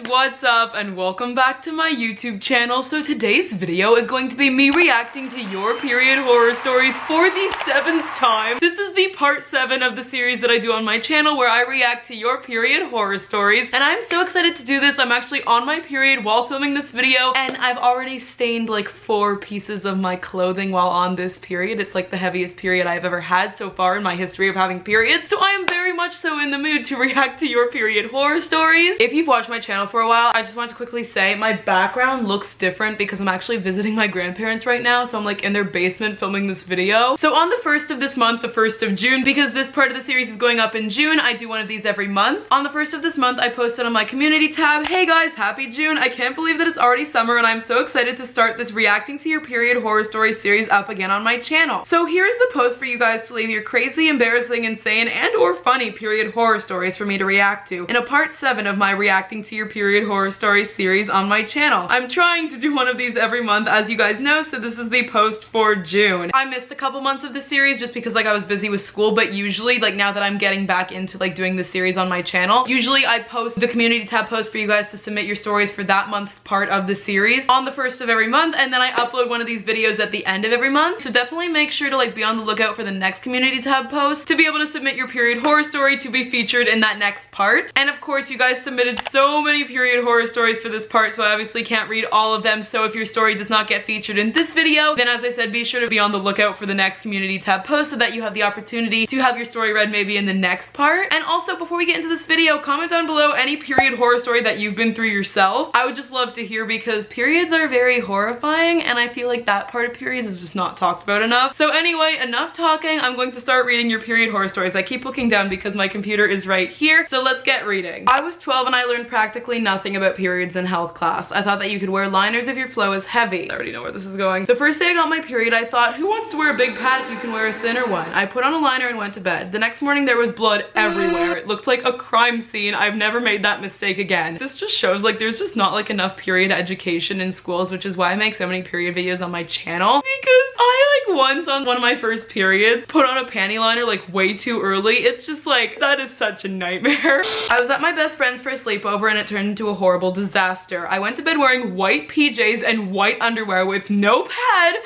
what's up, and welcome back to my YouTube channel. So today's video is going to be me reacting to your period horror stories for the 7th time. This is the part 7 of the series that I do on my channel where I react to your period horror stories, and I'm so excited to do this. I'm actually on my period while filming this video, and I've already stained like 4 pieces of my clothing while on this period. It's like the heaviest period I've ever had so far in my history of having periods, so I am very much so in the mood to react to your period horror stories. If you've watched my channel for a while, I just want to quickly say my background looks different because I'm actually visiting my grandparents right now, so I'm like in their basement filming this video. So on the 1st of this month, the 1st of June, because this part of the series is going up in June, I do one of these every month. On the 1st of this month, I posted on my community tab, hey guys, happy June. I can't believe that it's already summer and I'm so excited to start this reacting to your period horror story series up again on my channel. So here's the post for you guys to leave your crazy, embarrassing, insane, and or funny period horror stories for me to react to in a part 7 of my reacting to your period horror story series on my channel. I'm trying to do one of these every month, as you guys know, so this is the post for June. I missed a couple months of the series just because like I was busy with school, but usually like now that I'm getting back into like doing the series on my channel, usually I post the community tab post for you guys to submit your stories for that month's part of the series on the 1st of every month, and then I upload one of these videos at the end of every month. So definitely make sure to like be on the lookout for the next community tab post to be able to submit your period horror story to be featured in that next part. And of course, you guys submitted so many period horror stories for this part, so I obviously can't read all of them. So if your story does not get featured in this video, then as I said, be sure to be on the lookout for the next community tab post so that you have the opportunity to have your story read maybe in the next part. And also, before we get into this video, comment down below any period horror story that you've been through yourself. I would just love to hear, because periods are very horrifying and I feel like that part of periods is just not talked about enough. So anyway, enough talking. I'm going to start reading your period horror stories. I keep looking down because my computer is right here, so let's get reading. I was 12 and I learned practically nothing about periods in health class. I thought that you could wear liners if your flow is heavy. I already know where this is going. The first day I got my period, I thought, who wants to wear a big pad if you can wear a thinner one? I put on a liner and went to bed. The next morning there was blood everywhere. It looked like a crime scene. I've never made that mistake again. This just shows like there's just not like enough period education in schools, which is why I make so many period videos on my channel, because I like once on one of my first periods put on a panty liner like way too early. It's just like, that is such a nightmare. I was at my best friend's for a sleepover and it turned into a horrible disaster. I went to bed wearing white PJs and white underwear with no pad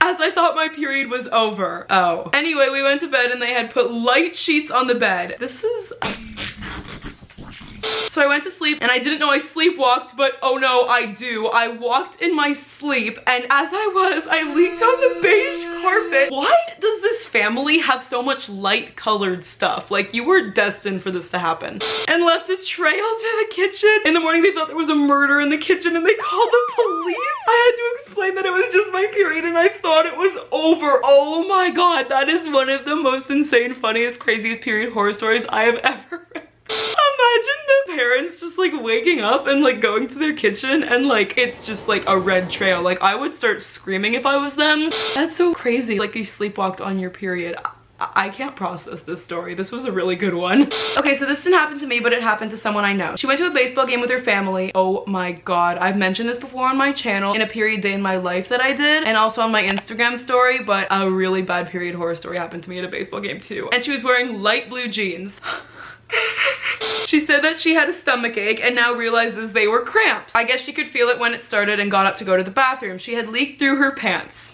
as I thought my period was over. Oh. Anyway, we went to bed and they had put light sheets on the bed. This is... So I went to sleep and I didn't know I sleepwalked, but oh no, I do. I walked in my sleep, and as I leaked on the beige carpet. Why does this family have so much light colored stuff? Like, you were destined for this to happen. And left a trail to the kitchen. In the morning they thought there was a murder in the kitchen and they called the police. I had to explain that it was just my period and I thought it was over. Oh my god, that is one of the most insane, funniest, craziest period horror stories I have ever read. Imagine the parents just like waking up and like going to their kitchen and like it's just like a red trail. Like, I would start screaming if I was them. That's so crazy. Like, you sleepwalked on your period. I can't process this story. This was a really good one. Okay, so this didn't happen to me, but it happened to someone I know. She went to a baseball game with her family. Oh my god. I've mentioned this before on my channel in a period day in my life that I did, and also on my Instagram story, but a really bad period horror story happened to me at a baseball game too. And she was wearing light blue jeans. She said that she had a stomach ache and now realizes they were cramps. I guess she could feel it when it started and got up to go to the bathroom. She had leaked through her pants.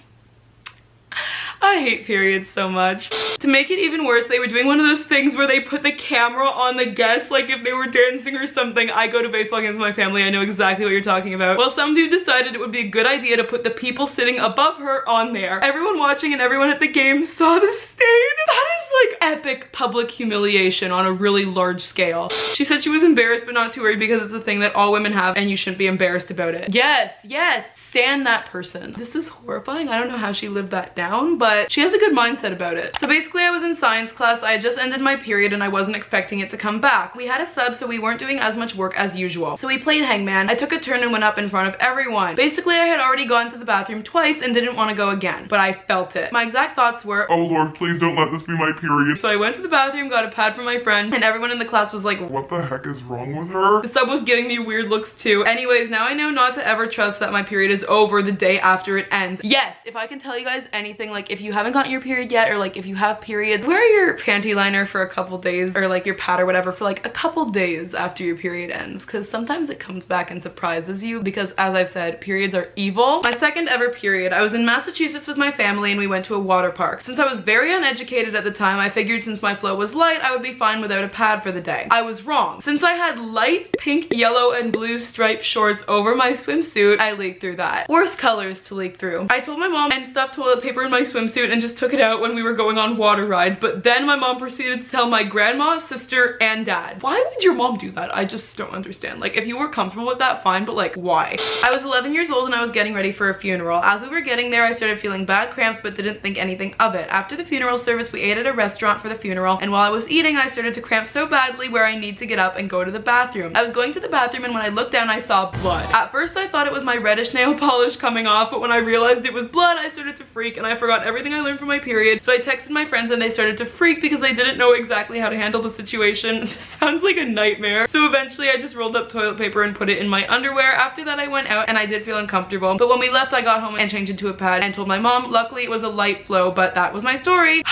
I hate periods so much. To make it even worse, they were doing one of those things where they put the camera on the guests, like if they were dancing or something. I go to baseball games with my family, I know exactly what you're talking about. Well, some dude decided it would be a good idea to put the people sitting above her on there. Everyone watching and everyone at the game saw the stain. That is like epic public humiliation on a really large scale. She said she was embarrassed but not too worried because it's a thing that all women have and you shouldn't be embarrassed about it. Yes, yes, stand that person. This is horrifying. I don't know how she lived that down, but she has a good mindset about it. So basically I was in science class. I had just ended my period and I wasn't expecting it to come back. We had a sub, so we weren't doing as much work as usual. So we played hangman. I took a turn and went up in front of everyone. Basically I had already gone to the bathroom twice and didn't want to go again, but I felt it. My exact thoughts were, oh Lord, please don't let this be my period. So I went to the bathroom, got a pad from my friend, and everyone in the class was like, what the heck is wrong with her? The sub was giving me weird looks too. Anyways, now I know not to ever trust that my period is over the day after it ends. Yes, if I can tell you guys anything, like if if you haven't gotten your period yet, or like if you have periods, wear your panty liner for a couple days, or like your pad or whatever for like a couple days after your period ends, because sometimes it comes back and surprises you, because as I've said, periods are evil. My second ever period, I was in Massachusetts with my family and we went to a water park. Since I was very uneducated at the time, I figured since my flow was light, I would be fine without a pad for the day. I was wrong. Since I had light pink, yellow, and blue striped shorts over my swimsuit, I leaked through that. Worst colors to leak through. I told my mom and stuffed toilet paper in my swimsuit and just took it out when we were going on water rides, but then my mom proceeded to tell my grandma, sister, and dad. Why would your mom do that? I just don't understand. Like, if you were comfortable with that, fine, but like, why? I was 11 years old and I was getting ready for a funeral. As we were getting there, I started feeling bad cramps but didn't think anything of it. After the funeral service, we ate at a restaurant for the funeral, and while I was eating, I started to cramp so badly where I need to get up and go to the bathroom. I was going to the bathroom and when I looked down, I saw blood. At first, I thought it was my reddish nail polish coming off, but when I realized it was blood, I started to freak and I forgot everything I learned from my period. So I texted my friends and they started to freak because they didn't know exactly how to handle the situation. This sounds like a nightmare. So eventually I just rolled up toilet paper and put it in my underwear. After that I went out and I did feel uncomfortable, but when we left I got home and changed into a pad and told my mom. Luckily it was a light flow, but that was my story.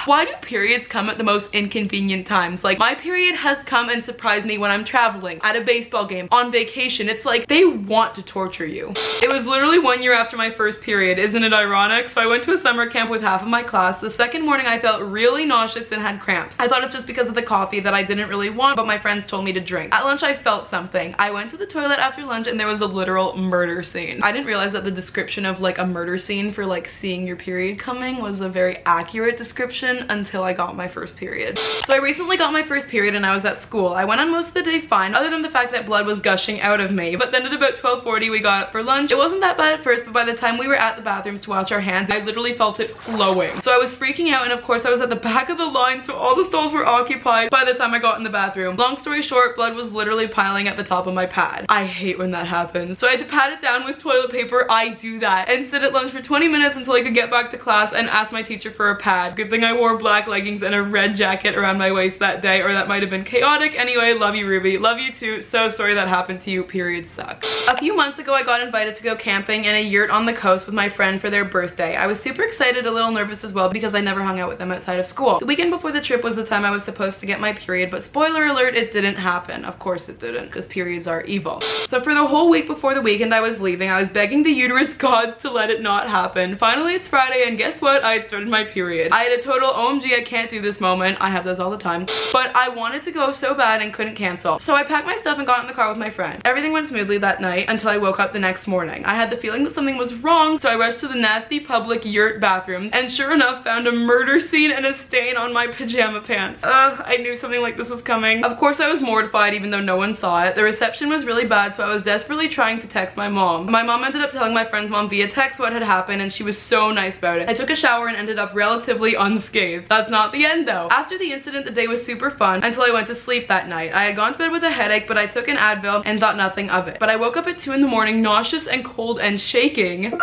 Why do periods come at the most inconvenient times? Like, my period has come and surprised me when I'm traveling, at a baseball game, on vacation. It's like they want to torture you. It was literally 1 year after my first period. Isn't it ironic? So I went to a summer camp with half of my class. The second morning I felt really nauseous and had cramps. I thought it's just because of the coffee that I didn't really want, but my friends told me to drink. At lunch I felt something. I went to the toilet after lunch and there was a literal murder scene. I didn't realize that the description of like a murder scene for like seeing your period coming was a very accurate description until I got my first period. So I recently got my first period and I was at school. I went on most of the day fine, other than the fact that blood was gushing out of me. But then at about 12:40 we got up for lunch. It wasn't that bad at first, but by the time we were at the bathrooms to wash our hands, I literally felt it flowing. So I was freaking out, and of course I was at the back of the line, so all the stalls were occupied by the time I got in the bathroom. Long story short, blood was literally piling at the top of my pad. I hate when that happens. So I had to pat it down with toilet paper. I do that and sit at lunch for 20 minutes until I could get back to class and ask my teacher for a pad. Good thing I wore black leggings and a red jacket around my waist that day, or that might have been chaotic. Anyway, love you, Ruby. Love you too. So sorry that happened to you. Periods suck. A few months ago, I got invited to go camping in a yurt on the coast with my friend for their birthday. I was super excited, a little nervous as well, because I never hung out with them outside of school. The weekend before the trip was the time I was supposed to get my period, but spoiler alert, it didn't happen. Of course it didn't, because periods are evil. So for the whole week before the weekend I was leaving, I was begging the uterus gods to let it not happen. Finally, it's Friday, and guess what? I had started my period. I had a total OMG, I can't do this moment. I have those all the time. But I wanted to go so bad and couldn't cancel. So I packed my stuff and got in the car with my friend. Everything went smoothly that night until I woke up the next morning. I had the feeling that something was wrong, so I rushed to the nasty public yurt bathrooms and sure enough found a murder scene and a stain on my pajama pants. I knew something like this was coming. Of course I was mortified even though no one saw it. The reception was really bad, so I was desperately trying to text my mom. My mom ended up telling my friend's mom via text what had happened, and she was so nice about it. I took a shower and ended up relatively unscathed. That's not the end though. After the incident, the day was super fun until I went to sleep that night. I had gone to bed with a headache, but I took an Advil and thought nothing of it. But I woke up at 2 in the morning, nauseous and cold and shaking.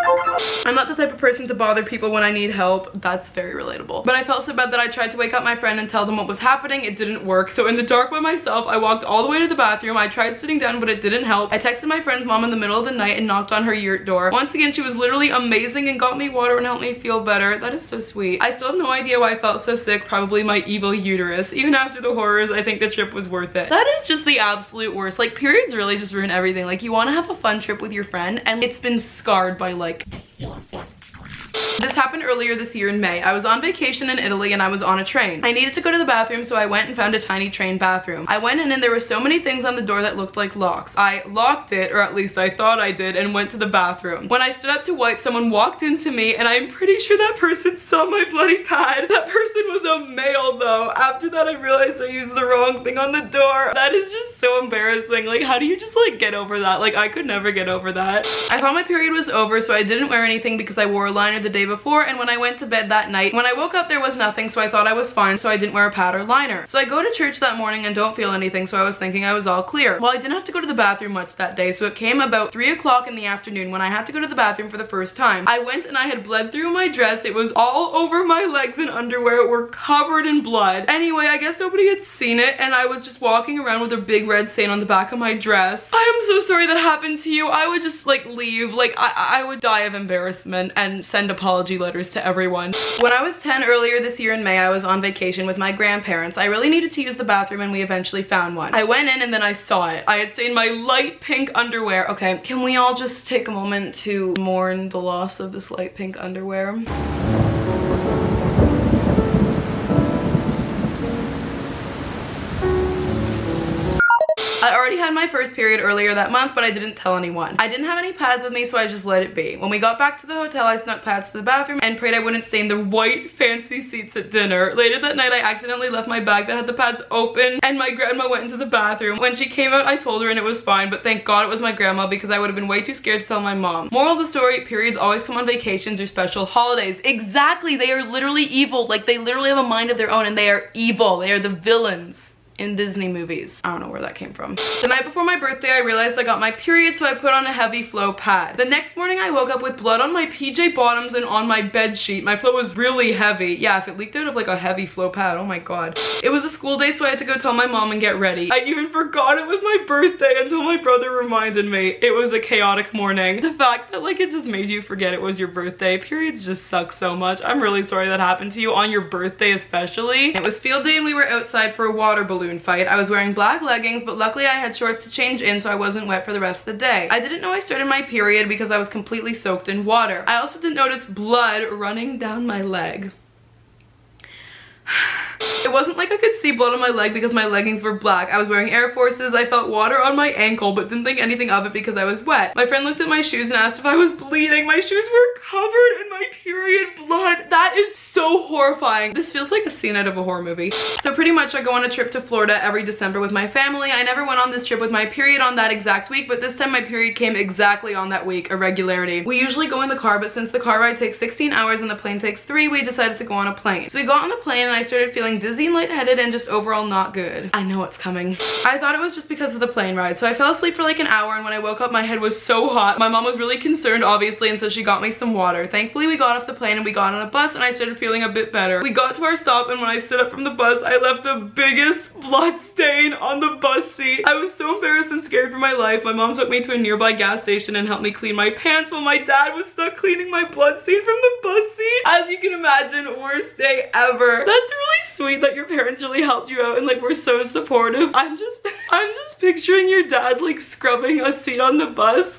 I'm not the type of person to bother people when I need help. That's very relatable. But I felt so bad that I tried to wake up my friend and tell them what was happening. It didn't work. So in the dark by myself, I walked all the way to the bathroom. I tried sitting down, but it didn't help. I texted my friend's mom in the middle of the night and knocked on her yurt door. Once again, she was literally amazing and got me water and helped me feel better. That is so sweet. I still have no idea why I felt so sick. Probably my evil uterus. Even after the horrors, I think the trip was worth it. That is just the absolute worst. Like, periods really just ruin everything. Like, you want to have a fun trip with your friend and it's been scarred by like This happened earlier this year in May. I was on vacation in Italy and I was on a train. I needed to go to the bathroom, so I went and found a tiny train bathroom. I went in and there were so many things on the door that looked like locks. I locked it, or at least I thought I did, and went to the bathroom. When I stood up to wipe, someone walked into me and I'm pretty sure that person saw my bloody pad. That person was a male though. After that I realized I used the wrong thing on the door. That is just so embarrassing. Like, how do you just like get over that? Like, I could never get over that. I thought my period was over, so I didn't wear anything because I wore a liner the day before, and when I went to bed that night, when I woke up there was nothing, so I thought I was fine, so I didn't wear a pad or liner. So I go to church that morning and don't feel anything, so I was thinking I was all clear. Well, I didn't have to go to the bathroom much that day, so it came about 3 o'clock in the afternoon when I had to go to the bathroom for the first time. I went and I had bled through my dress. It was all over my legs and underwear. It were covered in blood. Anyway, I guess nobody had seen it, and I was just walking around with a big red stain on the back of my dress. I am so sorry that happened to you. I would just like leave. Like, I would die of embarrassment and send apologies apology letters to everyone. When I was 10 earlier this year in May, I was on vacation with my grandparents. I really needed to use the bathroom and we eventually found one. I went in and then I saw it. I had stained my light pink underwear. Okay, can we all just take a moment to mourn the loss of this light pink underwear? I already had my first period earlier that month, but I didn't tell anyone. I didn't have any pads with me, so I just let it be. When we got back to the hotel, I snuck pads to the bathroom and prayed I wouldn't stain the white fancy seats at dinner. Later that night, I accidentally left my bag that had the pads open and my grandma went into the bathroom. When she came out, I told her and it was fine, but thank God it was my grandma because I would have been way too scared to tell my mom. Moral of the story, periods always come on vacations or special holidays. Exactly, they are literally evil. Like, they literally have a mind of their own and they are evil. They are the villains in Disney movies. I don't know where that came from. The night before my birthday, I realized I got my period, so I put on a heavy flow pad. The next morning, I woke up with blood on my PJ bottoms and on my bed sheet. My flow was really heavy. Yeah, if it leaked out of like a heavy flow pad, oh my God. It was a school day, so I had to go tell my mom and get ready. I even forgot it was my birthday until my brother reminded me. It was a chaotic morning. The fact that like it just made you forget it was your birthday. Periods just suck so much. I'm really sorry that happened to you on your birthday especially. It was field day and we were outside for a water balloon fight. I was wearing black leggings, but luckily I had shorts to change in so I wasn't wet for the rest of the day. I didn't know I started my period because I was completely soaked in water. I also didn't notice blood running down my leg. It wasn't like I could see blood on my leg because my leggings were black. I was wearing Air Forces. I felt water on my ankle but didn't think anything of it because I was wet. My friend looked at my shoes and asked if I was bleeding. My shoes were covered in my period blood. That is so horrifying. This feels like a scene out of a horror movie. So pretty much I go on a trip to Florida every December with my family. I never went on this trip with my period on that exact week, but this time my period came exactly on that week, irregularity. We usually go in the car, but since the car ride takes 16 hours and the plane takes 3, we decided to go on a plane. So we got on the plane and I started feeling dizzy and lightheaded and just overall not good. I know what's coming. I thought it was just because of the plane ride, so I fell asleep for like an hour, and when I woke up my head was so hot. My mom was really concerned obviously, and so she got me some water. Thankfully we got off the plane and we got on a bus and I started feeling a bit better. We got to our stop and when I stood up from the bus I left the biggest blood stain on the bus seat. I was so embarrassed and scared for my life. My mom took me to a nearby gas station and helped me clean my pants while my dad was stuck cleaning my blood stain from the bus seat. As you can imagine, worst day ever. That's really sweet that your parents really helped you out and like were so supportive. I'm just picturing your dad like scrubbing a seat on the bus.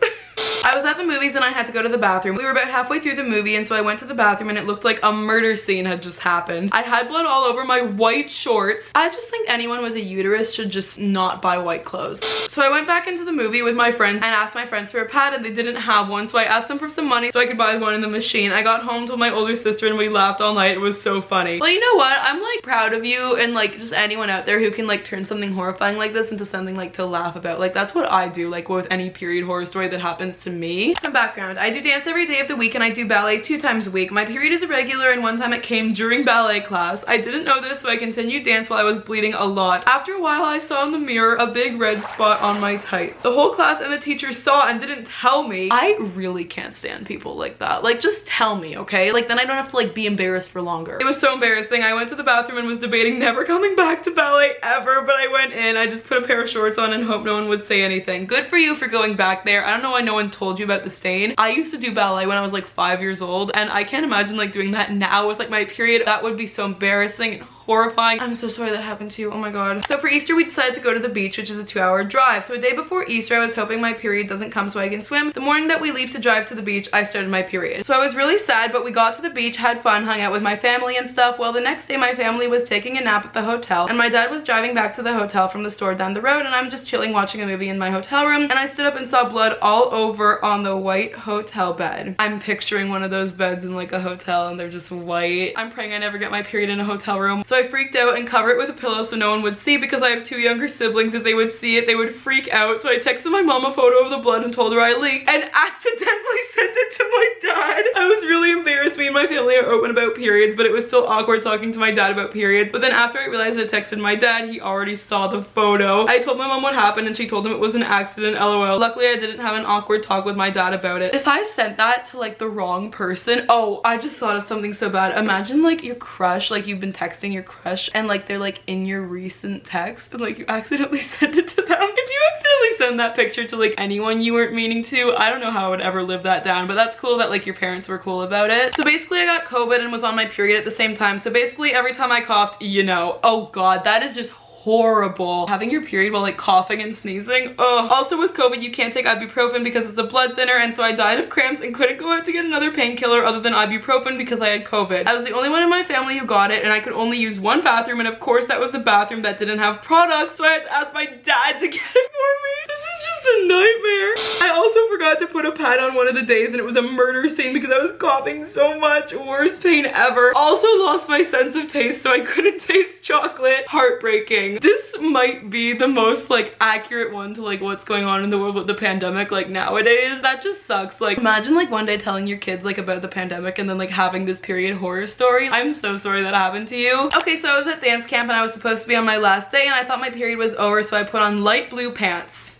I was at the movies and I had to go to the bathroom. We were about halfway through the movie and so I went to the bathroom and it looked like a murder scene had just happened. I had blood all over my white shorts. I just think anyone with a uterus should just not buy white clothes. So I went back into the movie with my friends and asked my friends for a pad and they didn't have one, so I asked them for some money so I could buy one in the machine. I got home, told my older sister, and we laughed all night. It was so funny. Well, you know what? I'm like proud of you and like just anyone out there who can like turn something horrifying like this into something like to laugh about. Like that's what I do, like with any period horror story that happens to me. Some background. I do dance every day of the week and I do ballet 2 times a week. My period is irregular and one time it came during ballet class. I didn't know this, so I continued dance while I was bleeding a lot. After a while I saw in the mirror a big red spot on my tights. The whole class and the teacher saw and didn't tell me. I really can't stand people like that. Like just tell me, okay? Like then I don't have to like be embarrassed for longer. It was so embarrassing. I went to the bathroom and was debating never coming back to ballet ever, but I went in. I just put a pair of shorts on and hoped no one would say anything. Good for you for going back there. I don't know why no one told you about the stain. I used to do ballet when I was like 5 years old and I can't imagine like doing that now with like my period. That would be so embarrassing and horrifying. I'm so sorry that happened to you. Oh my God. So for Easter we decided to go to the beach, which is a 2-hour drive. So a day before Easter I was hoping my period doesn't come so I can swim. The morning that we leave to drive to the beach I started my period. So I was really sad, but we got to the beach, had fun, hung out with my family and stuff. Well, the next day my family was taking a nap at the hotel and my dad was driving back to the hotel from the store down the road and I'm just chilling watching a movie in my hotel room and I stood up and saw blood all over on the white hotel bed. I'm picturing one of those beds in like a hotel and they're just white. I'm praying I never get my period in a hotel room. So I freaked out and covered it with a pillow so no one would see because I have 2 younger siblings. If they would see it, they would freak out. So I texted my mom a photo of the blood and told her I leaked and accidentally sent it to my dad. I was really embarrassed. Me and my family are open about periods, but it was still awkward talking to my dad about periods. But then after I realized I texted my dad, he already saw the photo. I told my mom what happened and she told him it was an accident, lol. Luckily I didn't have an awkward talk with my dad about it. If I sent that to like the wrong person, oh, I just thought of something so bad. Imagine like your crush, like you've been texting your crush and like they're like in your recent text and like you accidentally sent it to them. If you accidentally send that picture to like anyone you weren't meaning to, I don't know how I would ever live that down, but that's cool that like your parents were cool about it. So basically I got COVID and was on my period at the same time. So basically every time I coughed, you know, oh god, that is just horrible. Having your period while like coughing and sneezing. Ugh. Also with COVID, you can't take ibuprofen because it's a blood thinner, and so I died of cramps and couldn't go out to get another painkiller other than ibuprofen because I had COVID. I was the only one in my family who got it, and I could only use one bathroom, and of course that was the bathroom that didn't have products, so I had to ask my dad to get it for me. This is just a nightmare. I also forgot to put a pad on one of the days, and it was a murder scene because I was coughing so much. Worst pain ever. Also lost my sense of taste, so I couldn't taste chocolate. Heartbreaking. This might be the most like accurate one to like what's going on in the world with the pandemic like nowadays. That just sucks. Like imagine like one day telling your kids like about the pandemic and then like having this period horror story. I'm so sorry that happened to you. Okay, so I was at dance camp and I was supposed to be on my last day and I thought my period was over, so I put on light blue pants.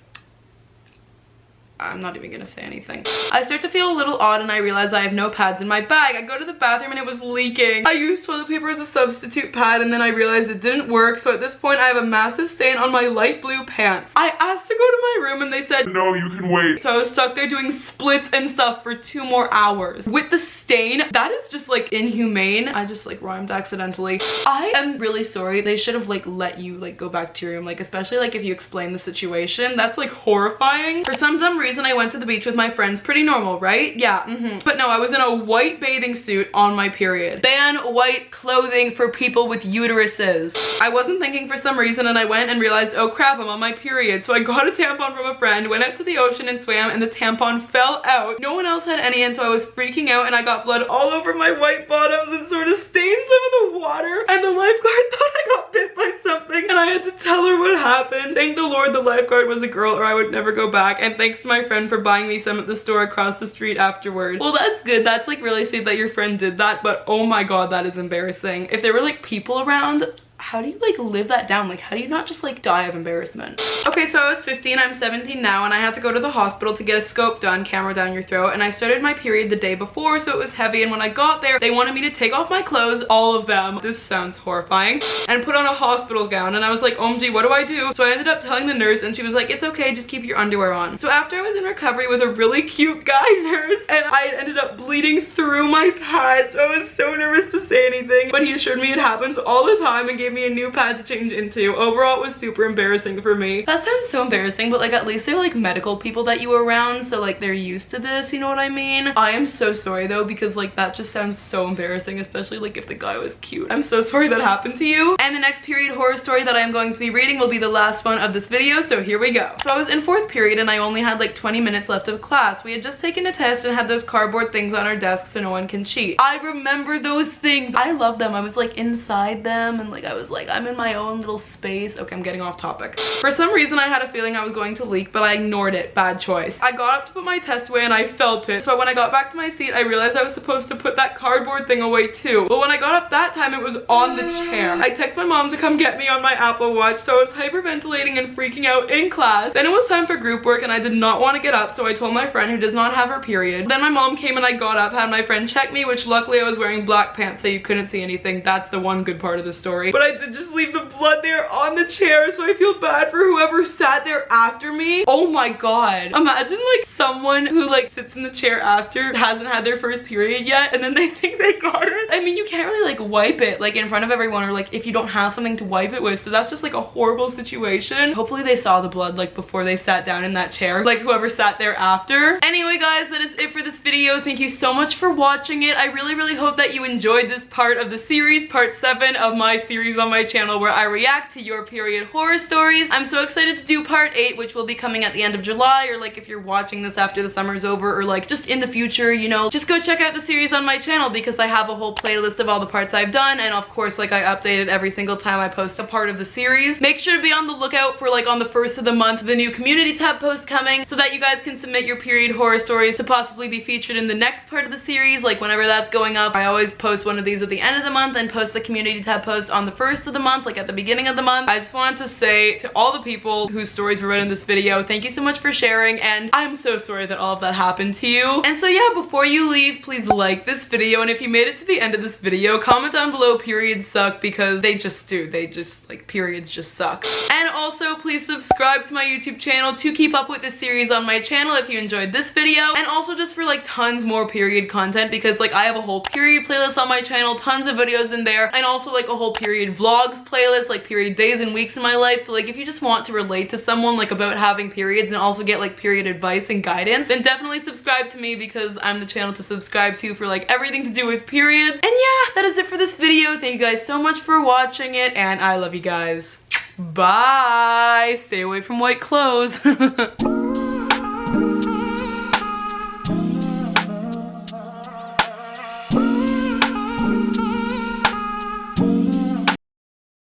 I'm not even gonna say anything. I start to feel a little odd and I realize I have no pads in my bag. I go to the bathroom and it was leaking. I used toilet paper as a substitute pad and then I realized it didn't work, so at this point I have a massive stain on my light blue pants. I asked to go to my room and they said, no, you can wait. So I was stuck there doing splits and stuff for 2 more hours. With the stain, that is just like inhumane. I just like rhymed accidentally. I am really sorry. They should have like let you like go back to your room, like especially like if you explain the situation. That's like horrifying. For some dumb reason I went to the beach with my friends. Pretty normal, right? Yeah, But no, I was in a white bathing suit on my period. Ban white clothing for people with uteruses. I wasn't thinking for some reason and I went and realized, oh crap, I'm on my period. So I got a tampon from a friend, went out to the ocean and swam, and the tampon fell out. No one else had any, and so I was freaking out and I got blood all over my white bottoms and sort of stained some of the water, and the lifeguard thought I got bit by something and I had to tell her what happened. Thank the Lord the lifeguard was a girl or I would never go back, and thanks to my friend for buying me some at the store across the street afterwards. Well, that's good. That's like really sweet that your friend did that, but oh my god, that is embarrassing. If there were like people around, how do you like live that down? Like how do you not just like die of embarrassment? Okay, so I was 15, I'm 17 now, and I had to go to the hospital to get a scope done, camera down your throat, and I started my period the day before, so it was heavy, and when I got there, they wanted me to take off my clothes, all of them, this sounds horrifying, and put on a hospital gown, and I was like, OMG, what do I do? So I ended up telling the nurse, and she was like, it's okay, just keep your underwear on. So after I was in recovery with a really cute guy nurse, and I ended up bleeding through my pads, I was so nervous to say anything, but he assured me it happens all the time and gave me a new pad to change into. Overall, it was super embarrassing for me. That sounds so embarrassing, but like at least they're like medical people that you were around, so like they're used to this, you know what I mean? I am so sorry though, because like that just sounds so embarrassing, especially like if the guy was cute. I'm so sorry that happened to you. And the next period horror story that I am going to be reading will be the last one of this video, so here we go. So I was in 4th period and I only had like 20 minutes left of class. We had just taken a test and had those cardboard things on our desk so no one can cheat. I remember those things. I love them. I was like inside them and like I was like, I'm in my own little space. Okay, I'm getting off topic. For some reason I had a feeling I was going to leak, but I ignored it. Bad choice. I got up to put my test away and I felt it. So when I got back to my seat, I realized I was supposed to put that cardboard thing away too. But when I got up that time, it was on the chair. I texted my mom to come get me on my Apple Watch, so I was hyperventilating and freaking out in class. Then it was time for group work and I did not want to get up, so I told my friend who does not have her period. Then my mom came and I got up, had my friend check me, which luckily I was wearing black pants so you couldn't see anything. That's the one good part of the story. But I did just leave the blood there on the chair, so I feel bad for whoever sat there after me. Oh my god. Imagine like someone who like sits in the chair after hasn't had their first period yet and then they think they got it. I mean, you can't really like wipe it like in front of everyone, or like if you don't have something to wipe it with, so that's just like a horrible situation. Hopefully they saw the blood like before they sat down in that chair, like whoever sat there after. Anyway guys, that is it for this video. Thank you so much for watching it. I really hope that you enjoyed this part of the series, part 7 of my series on my channel where I react to your period horror stories. I'm so excited to do part 8, which will be coming at the end of July, or like if you're watching this after the summer's over, or like just in the future, you know, just go check out the series on my channel because I have a whole playlist of all the parts I've done, and of course like I update it every single time I post a part of the series. Make sure to be on the lookout for like on the 1st of the month the new community tab post coming, so that you guys can submit your period horror stories to possibly be featured in the next part of the series, like whenever that's going up. I always post one of these at the end of the month and post the community tab post on the 1st 1st of the month, like at the beginning of the month. I just wanted to say to all the people whose stories were read in this video, thank you so much for sharing, and I'm so sorry that all of that happened to you. And so yeah, before you leave, please like this video, and if you made it to the end of this video, comment down below periods suck, because they just do. They just, like, periods just suck. And also, please subscribe to my YouTube channel to keep up with this series on my channel if you enjoyed this video, and also just for like tons more period content, because like I have a whole period playlist on my channel, tons of videos in there, and also like a whole period vlogs playlist, like period days and weeks in my life. So like if you just want to relate to someone like about having periods and also get like period advice and guidance, then definitely subscribe to me, because I'm the channel to subscribe to for like everything to do with periods. And yeah, that is it for this video. Thank you guys so much for watching it, and I love you guys. Bye! Stay away from white clothes.